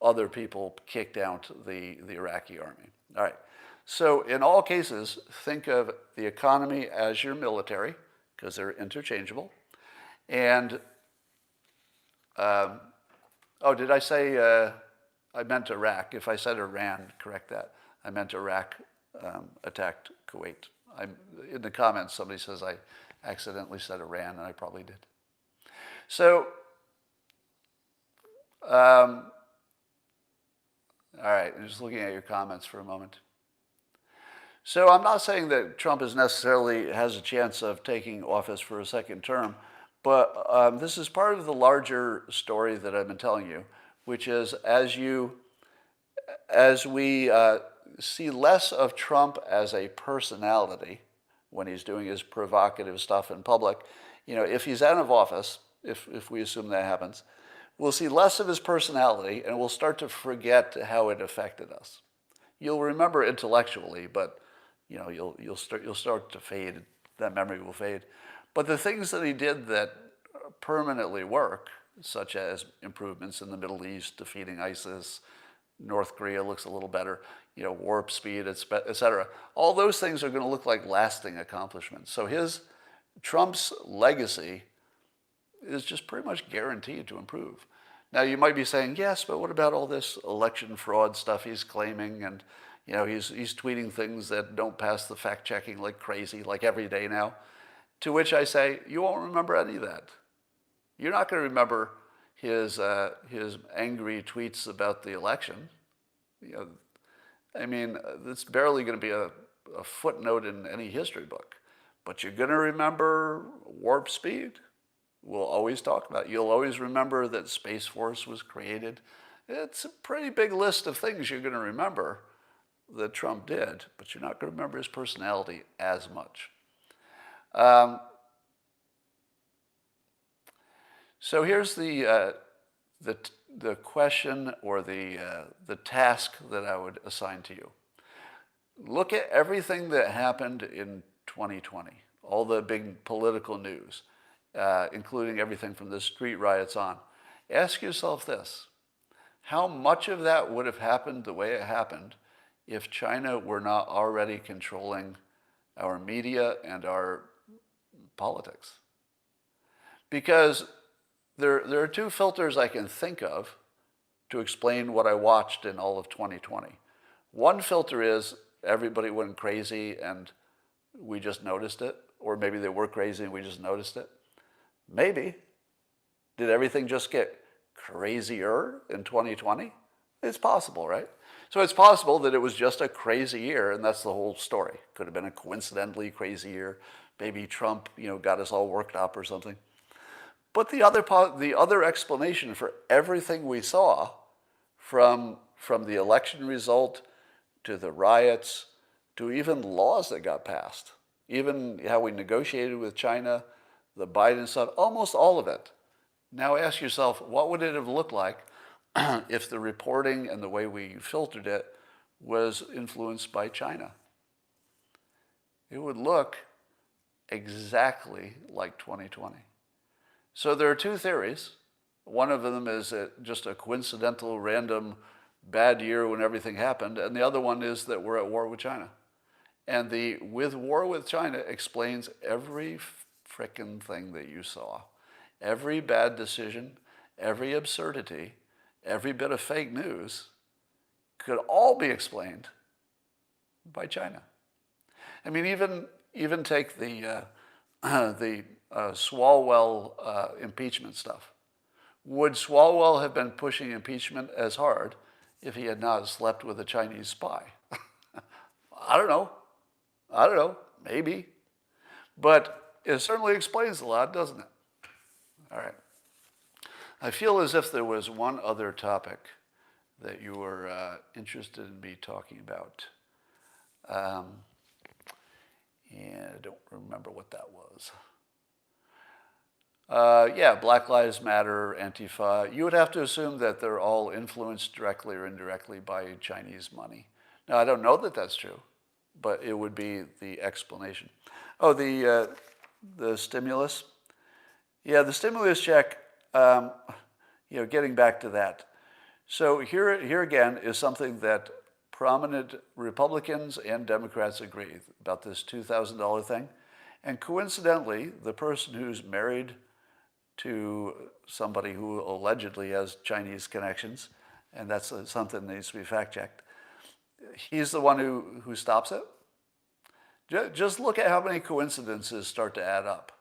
other people kicked out the Iraqi army. All right. So in all cases, think of the economy as your military, because they're interchangeable. And, oh, did I say, I meant Iraq. If I said Iran, correct that. I meant Iraq attacked Kuwait. In the comments, somebody says I accidentally said Iran, and I probably did. So, all right, I'm just looking at your comments for a moment. So I'm not saying that Trump necessarily has a chance of taking office for a second term, but this is part of the larger story that I've been telling you, which is as we see less of Trump as a personality when he's doing his provocative stuff in public, you know, if he's out of office, if we assume that happens, we'll see less of his personality and we'll start to forget how it affected us. You'll remember intellectually, but you know, you'll start to fade. That memory will fade. But the things that he did that permanently work, such as improvements in the Middle East, defeating ISIS, North Korea looks a little better, you know, warp speed, et cetera. All those things are going to look like lasting accomplishments. So Trump's legacy is just pretty much guaranteed to improve. Now you might be saying, yes, but what about all this election fraud stuff he's claiming, and you know, he's tweeting things that don't pass the fact checking like crazy, like every day now. To which I say, you won't remember any of that. You're not going to remember his angry tweets about the election. You know, I mean, it's barely going to be a footnote in any history book. But you're going to remember warp speed. We'll always talk about it. You'll always remember that Space Force was created. It's a pretty big list of things you're going to remember that Trump did, but you're not going to remember his personality as much. So here's the question or the task that I would assign to you. Look at everything that happened in 2020, all the big political news, including everything from the street riots on. Ask yourself this: how much of that would have happened the way it happened if China were not already controlling our media and our politics? Because there are two filters I can think of to explain what I watched in all of 2020. One filter is everybody went crazy and we just noticed it, or maybe they were crazy and we just noticed it. Maybe. Did everything just get crazier in 2020? It's possible, right? So it's possible that it was just a crazy year, and that's the whole story. Could have been a coincidentally crazy year. Maybe Trump, you know, got us all worked up or something. But the other explanation for everything we saw, from the election result to the riots to even laws that got passed, even how we negotiated with China, the Biden stuff, almost all of it. Now ask yourself, what would it have looked like if the reporting and the way we filtered it was influenced by China? It would look exactly like 2020. So there are two theories. One of them is just a coincidental, random, bad year when everything happened, and the other one is that we're at war with China. And the with war with China explains every frickin' thing that you saw. Every bad decision, every absurdity, every bit of fake news could all be explained by China. I mean, even take the Swalwell impeachment stuff. Would Swalwell have been pushing impeachment as hard if he had not slept with a Chinese spy? I don't know. Maybe. But it certainly explains a lot, doesn't it? All right. I feel as if there was one other topic that you were interested in me talking about. And I don't remember what that was. Yeah, Black Lives Matter, Antifa. You would have to assume that they're all influenced directly or indirectly by Chinese money. Now, I don't know that that's true, but it would be the explanation. Oh, the stimulus. Yeah, the stimulus check, getting back to that. So here again is something that prominent Republicans and Democrats agree about this $2,000 thing. And coincidentally, the person who's married to somebody who allegedly has Chinese connections, and that's something that needs to be fact-checked, he's the one who stops it. Just look at how many coincidences start to add up.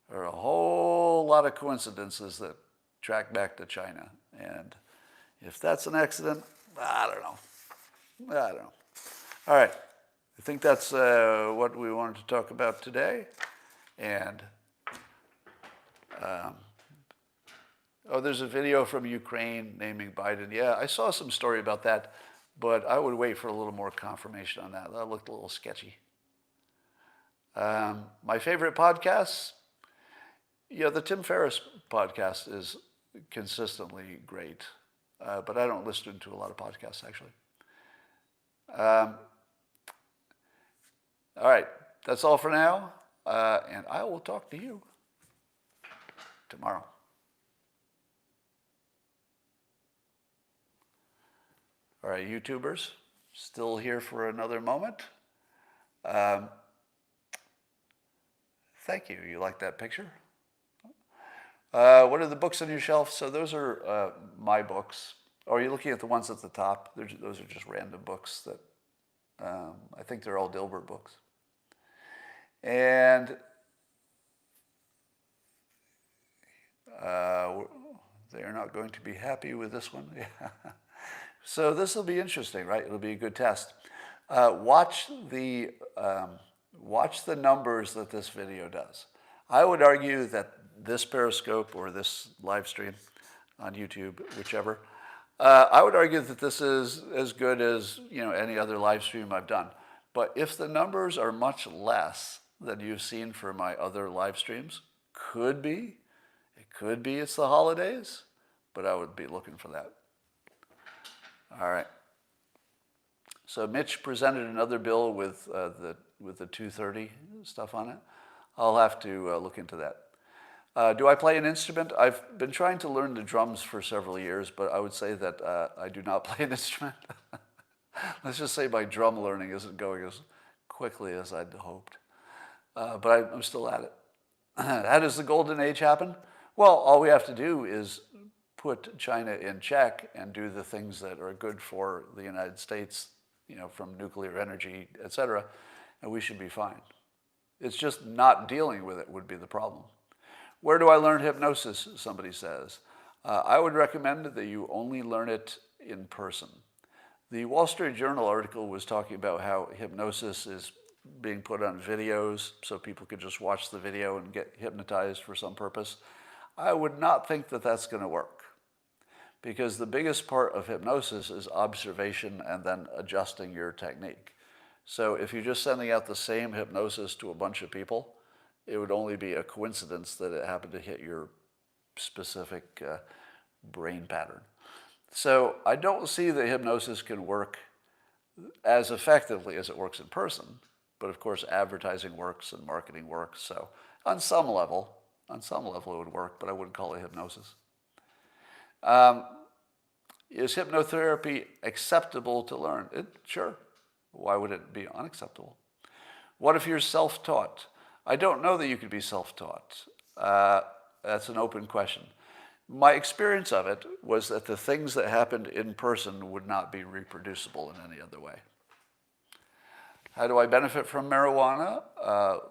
There are a whole lot of coincidences that track back to China. And if that's an accident, I don't know. All right. I think that's what we wanted to talk about today. And, there's a video from Ukraine naming Biden. Yeah, I saw some story about that, but I would wait for a little more confirmation on that. That looked a little sketchy. My favorite podcasts, the Tim Ferriss podcast is consistently great, but I don't listen to a lot of podcasts, actually. All right, that's all for now, and I will talk to you tomorrow. All right, YouTubers, still here for another moment. Thank you. You like that picture? What are the books on your shelf? So those are my books. Or are you looking at the ones at the top? Those are just random books that I think they're all Dilbert books. And they are not going to be happy with this one. So this will be interesting, right? It'll be a good test. Watch the numbers that this video does. I would argue that this Periscope or this live stream on YouTube, whichever, I would argue that this is as good as any other live stream I've done. But if the numbers are much less than you've seen for my other live streams, could be it's the holidays, but I would be looking for that. All right. So Mitch presented another bill with the 230 stuff on it. I'll have to look into that. Do I play an instrument? I've been trying to learn the drums for several years, but I would say that I do not play an instrument. Let's just say my drum learning isn't going as quickly as I'd hoped. But I'm still at it. How does the golden age happen? Well, all we have to do is put China in check and do the things that are good for the United States, from nuclear energy, et cetera, and we should be fine. It's just not dealing with it would be the problem. Where do I learn hypnosis, somebody says? I would recommend that you only learn it in person. The Wall Street Journal article was talking about how hypnosis is being put on videos so people could just watch the video and get hypnotized for some purpose. I would not think that that's going to work, because the biggest part of hypnosis is observation and then adjusting your technique. So if you're just sending out the same hypnosis to a bunch of people, it would only be a coincidence that it happened to hit your specific brain pattern. So I don't see that hypnosis can work as effectively as it works in person, but of course advertising works and marketing works. So on some level it would work, but I wouldn't call it hypnosis. Is hypnotherapy acceptable to learn? Sure. Why would it be unacceptable? What if you're self-taught? I don't know that you could be self-taught. That's an open question. My experience of it was that the things that happened in person would not be reproducible in any other way. How do I benefit from marijuana?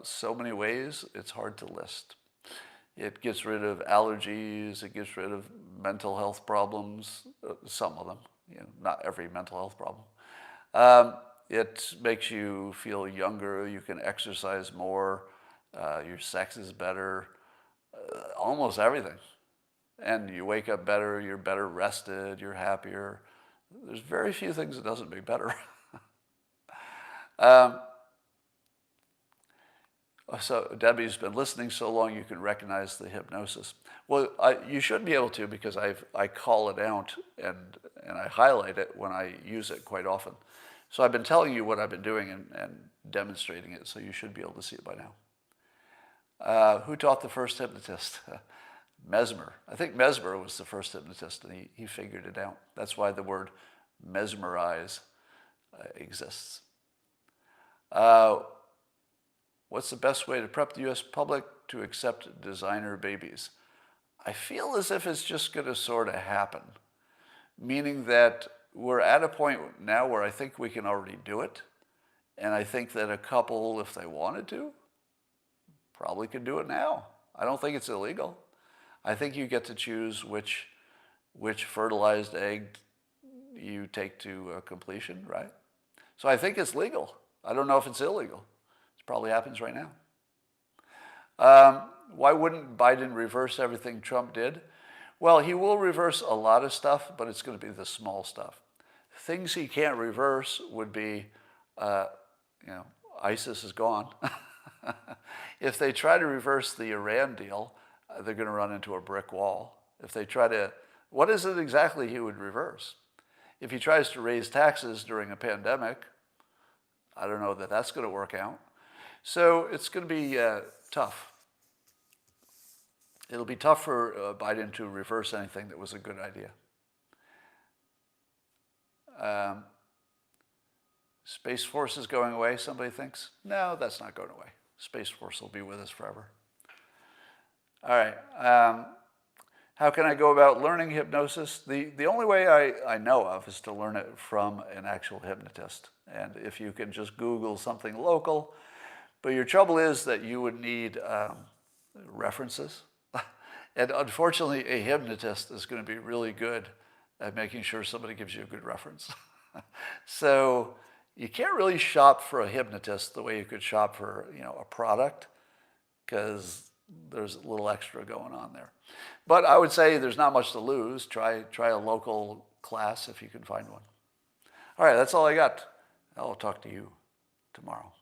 So many ways, it's hard to list. It gets rid of allergies. It gets rid of mental health problems, some of them, not every mental health problem. It makes you feel younger. You can exercise more. Your sex is better. Almost everything. And you wake up better. You're better rested. You're happier. There's very few things it doesn't make better. So Debbie's been listening so long you can recognize the hypnosis. Well, you should be able to, because I call it out and I highlight it when I use it quite often. So I've been telling you what I've been doing and demonstrating it, so you should be able to see it by now. Who taught the first hypnotist? Mesmer. I think Mesmer was the first hypnotist, and he figured it out. That's why the word mesmerize exists. What's the best way to prep the U.S. public to accept designer babies? I feel as if it's just going to sort of happen, meaning that we're at a point now where I think we can already do it, and I think that a couple, if they wanted to, probably could do it now. I don't think it's illegal. I think you get to choose which fertilized egg you take to completion, right? So I think it's legal. I don't know if it's illegal. It probably happens right now. Why wouldn't Biden reverse everything Trump did? Well, he will reverse a lot of stuff, but it's going to be the small stuff. Things he can't reverse would be, ISIS is gone. If they try to reverse the Iran deal, they're going to run into a brick wall. If they try to, what is it exactly he would reverse? If he tries to raise taxes during a pandemic, I don't know that that's going to work out. So it's going to be tough. It'll be tough for Biden to reverse anything that was a good idea. Space Force is going away, somebody thinks? No, that's not going away. Space Force will be with us forever. All right. How can I go about learning hypnosis? The only way I know of is to learn it from an actual hypnotist. And if you can just Google something local. But your trouble is that you would need references. And unfortunately, a hypnotist is going to be really good at making sure somebody gives you a good reference. So you can't really shop for a hypnotist the way you could shop for a product, because there's a little extra going on there. But I would say there's not much to lose. Try a local class if you can find one. All right, that's all I got. I'll talk to you tomorrow.